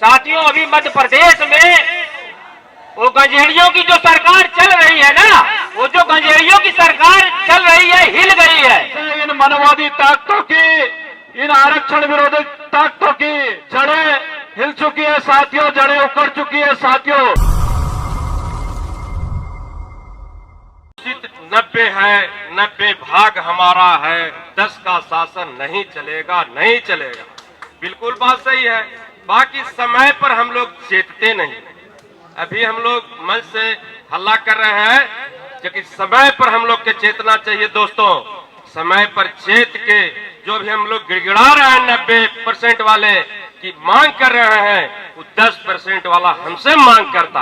साथियों, अभी मध्य प्रदेश में वो गंजेड़ियों की जो सरकार चल रही है ना, वो जो गंजेड़ियों की सरकार चल रही है हिल गई है। इन मनवादी ताकतों की, इन आरक्षण विरोधी ताकतों की जड़ें हिल चुकी है साथियों, जड़ें उखड़ चुकी है साथियों। 90 है, 90 भाग हमारा है, 10 का शासन नहीं चलेगा, नहीं चलेगा। बिल्कुल बात सही है। बाकी समय पर हम लोग चेतते नहीं। अभी हम लोग मंच से हल्ला कर रहे हैं, क्योंकि समय पर हम लोग के चेतना चाहिए दोस्तों। समय पर चेत के जो भी हम लोग गिड़गिड़ा रहे हैं 90% वाले की मांग कर रहे हैं, वो 10% वाला हमसे मांग करता।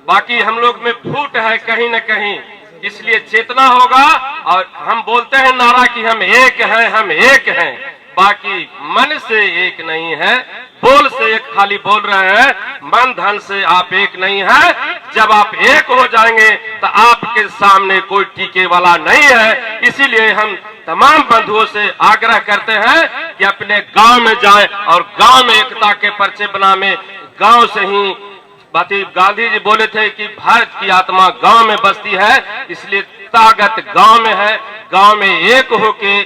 बाकी हम लोग में फूट है कहीं न कहीं, इसलिए चेतना होगा। और हम बोलते हैं नारा कि हम एक हैं, हम एक हैं, बाकी मन से एक नहीं है, बोल से एक खाली बोल रहे हैं, मन धन से आप एक नहीं है। जब आप एक हो जाएंगे तो आपके सामने कोई टीके वाला नहीं है। इसीलिए हम तमाम बंधुओं से आग्रह करते हैं कि अपने गांव में जाएं और गांव में एकता के पर्चे बनाने। गांव से ही बाती गांधी जी बोले थे कि भारत की आत्मा गांव में बसती है, इसलिए ताकत गांव में है। गांव में एक होके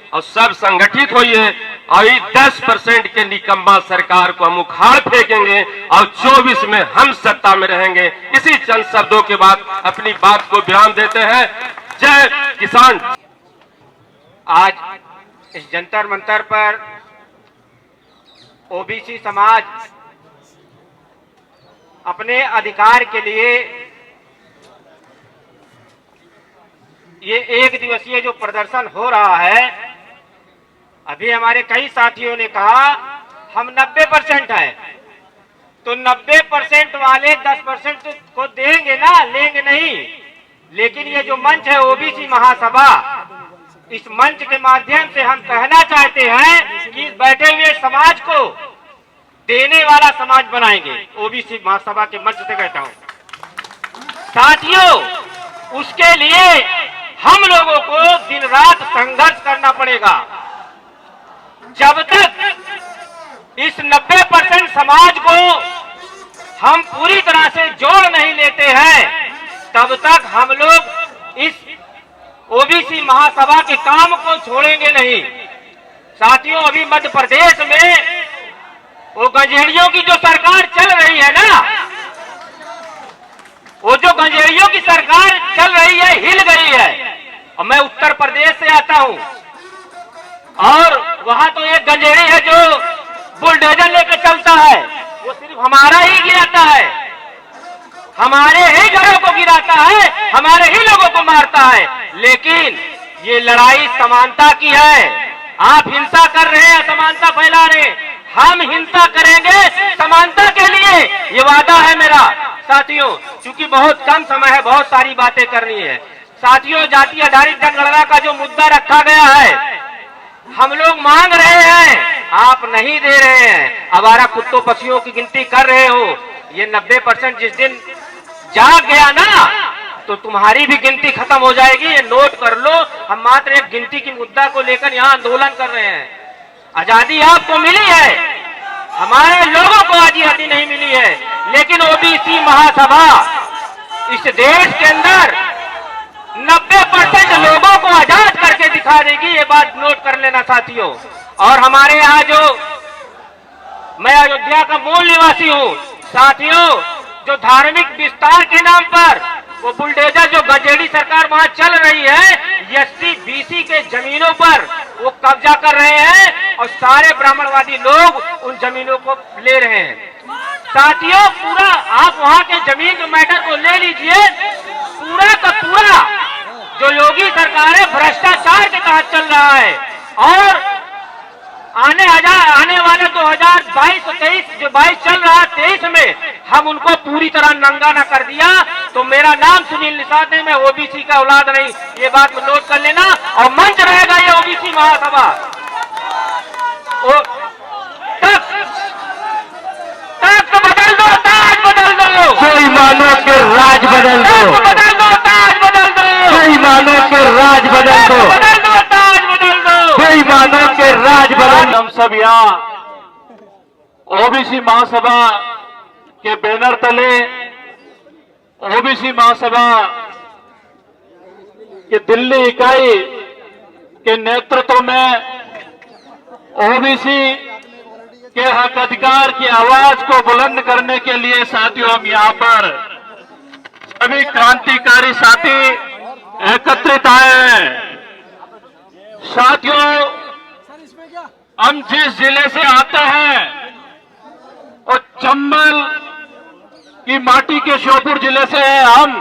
और सब संगठित होइए और 10% के निकम्मा सरकार को हम उखाड़ फेंकेंगे और 24 में हम सत्ता में रहेंगे। इसी चंद शब्दों के बाद अपनी बात को विराम देते हैं। जय किसान। आज इस जंतर मंतर पर ओबीसी समाज अपने अधिकार के लिए ये एक दिवसीय जो प्रदर्शन हो रहा है, अभी हमारे कई साथियों ने कहा हम 90% है, तो 90% वाले 10% को देंगे ना, लेंगे नहीं। लेकिन ये जो मंच है ओबीसी महासभा, इस मंच के माध्यम से हम कहना चाहते हैं कि इस बैठे हुए समाज को देने वाला समाज बनाएंगे। ओबीसी महासभा के मंच से कहता हूं साथियों, उसके लिए हम लोगों को दिन रात संघर्ष करना पड़ेगा। जब तक इस 90% समाज को हम पूरी तरह से जोड़ नहीं लेते हैं, तब तक हम लोग इस ओबीसी महासभा के काम को छोड़ेंगे नहीं। साथियों, अभी मध्य प्रदेश में वो गंजेड़ियों की जो सरकार चल रही है ना, वो जो गंजेड़ियों की सरकार चल रही है हिल गई है। और मैं उत्तर प्रदेश से आता हूं और वहां तो एक गंजेड़ी है जो बुलडोजर लेकर चलता है, वो सिर्फ हमारा ही गिराता है, हमारे ही घरों को गिराता है, हमारे ही लोगों को मारता है। लेकिन ये लड़ाई समानता की है। आप हिंसा कर रहे हैं, असमानता फैला रहे हैं, हम हिंसा करेंगे समानता के लिए, ये वादा है मेरा। साथियों, क्योंकि बहुत कम समय है, बहुत सारी बातें करनी है। साथियों, जाति आधारित जनगणना का जो मुद्दा रखा गया है, हम लोग मांग रहे हैं, आप नहीं दे रहे हैं। आवारा कुत्तों पशुओं की गिनती कर रहे हो। ये 90% जिस दिन जाग गया ना, तो तुम्हारी भी गिनती खत्म हो जाएगी। ये नोट कर लो, हम मात्र एक गिनती की मुद्दा को लेकर यहाँ आंदोलन कर रहे हैं। आजादी आपको मिली है, हमारे लोगों को आजादी नहीं मिली है। लेकिन ओबीसी महासभा इस देश के अंदर 90% लोगों को आजाद करके दिखा देगी, ये बात नोट कर लेना साथियों। और हमारे यहाँ जो, मैं अयोध्या का मूल निवासी हूँ साथियों, जो धार्मिक विस्तार के नाम पर वो बुलडोजर जो गंजेड़ी सरकार वहां चल रही है, एससी बीसी के जमीनों पर वो कब्जा कर रहे हैं और सारे ब्राह्मणवादी लोग उन जमीनों को ले रहे हैं। साथियों, पूरा आप वहां के जमीन मैटर को ले लीजिए, पूरा का पूरा जो योगी सरकार है भ्रष्टाचार के तहत चल रहा है। और आने वाले 2022-23 जो 22 चल रहा है, 23 में हम उनको पूरी तरह नंगा न कर दिया तो मेरा नाम सुनील निषाद है, मैं ओबीसी का औलाद नहीं, ये बात में नोट कर लेना। और मंच रहेगा ये ओबीसी महासभा। तख्त बदल दो, ताज बदल दो, बेईमानों के राज बदल दो, बदल दो, ताज बदल दो, बेईमानों के राज बदल दो, बदल दो, ताज बदल दो, बेईमानों के राज बदल। हम सब यहाँ ओबीसी महासभा के बैनर तले ओबीसी महासभा की दिल्ली इकाई के नेतृत्व में ओबीसी के हक अधिकार की आवाज को बुलंद करने के लिए साथियों हम यहाँ पर सभी क्रांतिकारी साथी एकत्रित आए हैं। साथियों, हम जिस जिले से आते हैं और चंबल की माटी के श्योपुर जिले से हैं हम,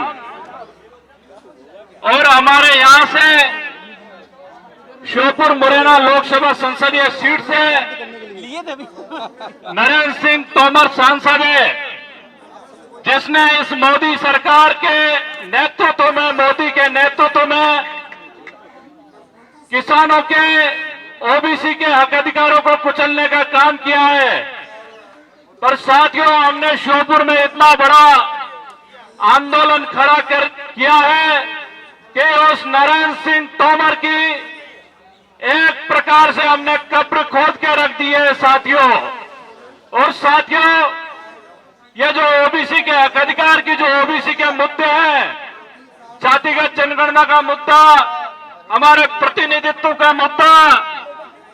और हमारे यहां से श्योपुर मुरैना लोकसभा संसदीय सीट से नरेंद्र सिंह तोमर सांसद है, जिसने इस मोदी सरकार के नेतृत्व में, मोदी के नेतृत्व में किसानों के, ओबीसी के हक अधिकारों को कुचलने का काम किया है। पर साथियों, हमने श्योपुर में इतना बड़ा आंदोलन खड़ा किया है कि उस नरेंद्र सिंह तोमर की एक प्रकार से हमने कब्र खोद के रख दी है साथियों। और साथियों, ये जो ओबीसी के हक अधिकार की जो ओबीसी के मुद्दे हैं, जातिगत जनगणना का मुद्दा, हमारे प्रतिनिधित्व का मुद्दा,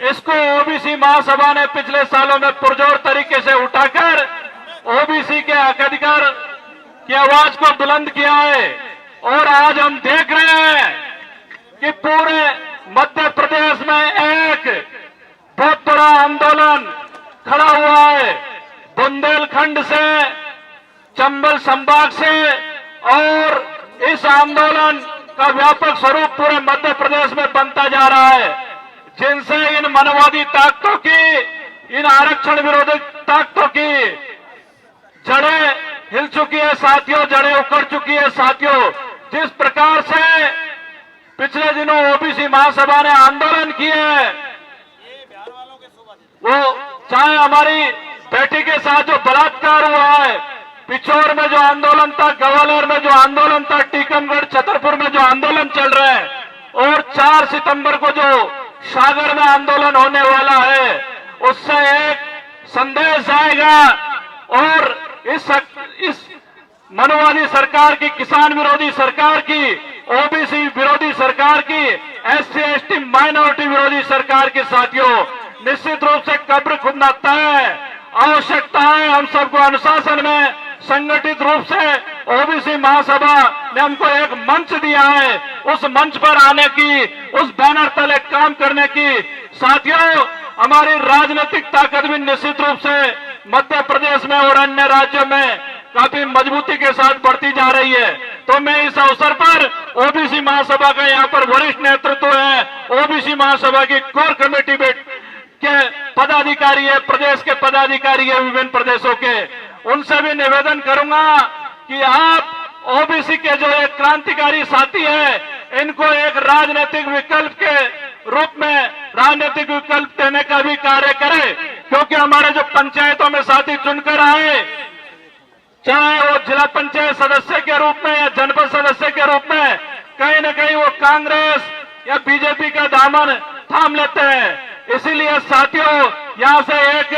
इसको ओबीसी महासभा ने पिछले सालों में पुरजोर तरीके से उठाकर ओबीसी के हक अधिकार की आवाज को बुलंद किया है। और आज हम देख रहे हैं कि पूरे मध्य प्रदेश में एक बहुत बड़ा आंदोलन खड़ा हुआ है, बुंदेलखंड से, चंबल संभाग से, और इस आंदोलन का व्यापक स्वरूप पूरे मध्य प्रदेश में बनता जा रहा है, जिनसे इन मनवादी ताकतों की, इन आरक्षण विरोधी ताकतों की जड़ें हिल चुकी है साथियों, जड़ें उखड़ चुकी है साथियों। जिस प्रकार से पिछले दिनों ओबीसी महासभा ने आंदोलन किए, वो चाहे हमारी बेटी के साथ जो बलात्कार हुआ है, पिछोर में जो आंदोलन था, ग्वालियर में जो आंदोलन था, टीकमगढ़, छतरपुर में जो आंदोलन चल रहा है, और 4 सितंबर को जो सागर में आंदोलन होने वाला है, उससे एक संदेश आएगा। और इस मनोवादी सरकार की, किसान विरोधी सरकार की, ओबीसी विरोधी सरकार की, SC ST माइनॉरिटी विरोधी सरकार के साथियों, निश्चित रूप से कब्र खुदना तय आवश्यकता है। हम सबको अनुशासन में संगठित रूप से ओबीसी महासभा ने हमको एक मंच दिया है, उस मंच पर आने की, उस बैनर तले काम करने की साथियों हमारी राजनीतिक ताकत भी निश्चित रूप से मध्य प्रदेश में और अन्य राज्यों में काफी मजबूती के साथ बढ़ती जा रही है। तो मैं इस अवसर पर ओबीसी महासभा का यहाँ पर वरिष्ठ नेतृत्व है, ओबीसी महासभा की कोर कमेटी के पदाधिकारी है, प्रदेश के पदाधिकारी है विभिन्न प्रदेशों के, उनसे भी निवेदन करूंगा कि आप ओबीसी के जो एक क्रांतिकारी साथी है, इनको एक राजनीतिक विकल्प के रूप में राजनीतिक विकल्प देने का भी कार्य करें, क्योंकि हमारे जो पंचायतों में साथी चुनकर आए, चाहे वो जिला पंचायत सदस्य के रूप में या जनपद सदस्य के रूप में, कहीं न कहीं वो कांग्रेस या बीजेपी का दामन थाम लेते हैं। इसीलिए साथियों, यहां से एक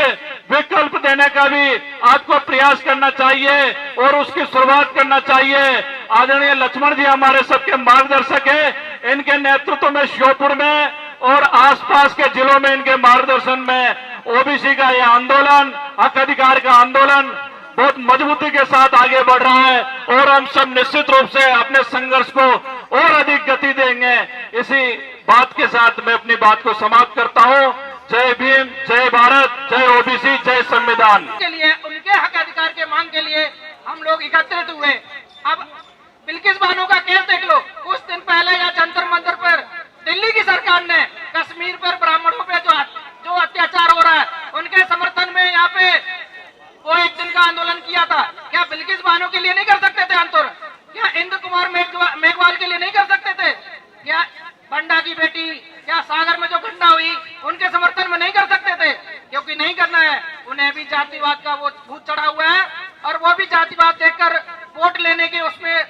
विकल्प देने का भी आपको प्रयास करना चाहिए और उसकी शुरुआत करना चाहिए। आदरणीय लक्ष्मण जी हमारे सबके मार्गदर्शक है, इनके नेतृत्व में श्योपुर में और आसपास के जिलों में, इनके मार्गदर्शन में ओबीसी का यह आंदोलन, हक अधिकार का आंदोलन बहुत मजबूती के साथ आगे बढ़ रहा है, और हम सब निश्चित रूप से अपने संघर्ष को और अधिक गति देंगे। इसी बात के साथ मैं अपनी बात को समाप्त करता हूं। जय भीम, जय भारत, जय ओबीसी, जय संविधान। के लिए, उनके हक अधिकार के मांग के लिए हम लोग एकत्रित हुए। अब बिल्किस बानो का केस देख लो, कुछ दिन पहले या जंतर मंतर पर दिल्ली की सरकार ने कश्मीर पर ब्राह्मणों पे जो अत्याचार हो रहा है, उनके समर्थन में यहाँ पे वो एक दिन का आंदोलन किया था। क्या बिल्किस बानो के लिए नहीं कर सकते थे आंदोलन? क्या इंद्र कुमार मेघवाल के लिए नहीं कर सकते थे? क्या बंडा की बेटी या सागर में जो घटना हुई, उनके समर्थन में नहीं कर सकते थे? क्योंकि नहीं करना है, उन्हें भी जातिवाद का वो भूत चढ़ा हुआ है, और वो भी जातिवाद देखकर वोट लेने के उसमें,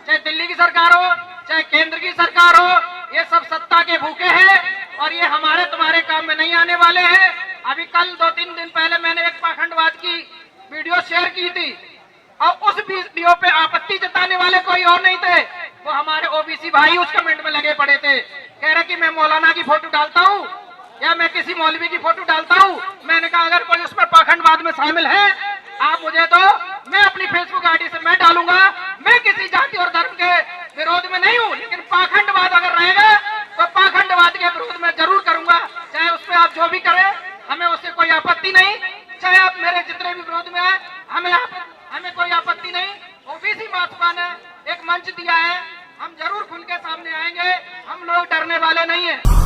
चाहे दिल्ली की सरकार हो चाहे केंद्र की सरकार हो, ये सब सत्ता के भूखे हैं और ये हमारे तुम्हारे काम में नहीं आने वाले हैं। अभी कल 2-3 दिन पहले मैंने एक पाखंडवाद की वीडियो शेयर की थी और उस वीडियो पे आपत्ति जताने वाले कोई और नहीं थे, वो हमारे ओबीसी भाई उस कमेंट में लगे पड़े थे, कह रहे कि मैं मौलाना की फोटो डालता हूँ या मैं किसी मौलवी की फोटो डालता हूँ। मैंने कहा अगर कोई उसमें पाखंडवाद में शामिल है आप मुझे दो, मैं अपनी फेसबुक आईडी से मैं डालूंगा। मैं किसी जाति और धर्म के विरोध में नहीं हूँ, लेकिन पाखंडवाद अगर रहेगा तो पाखंडवाद के विरोध में जरूर करूंगा, चाहे उसमें आप जो भी करें हमें उससे कोई आपत्ति नहीं, चाहे आप मेरे जितने भी विरोध में आए हमें कोई आपत्ति नहीं। ओबीसी महासभा ने एक मंच दिया है, हम जरूर खुल के सामने आएंगे, हम लोग डरने वाले नहीं है।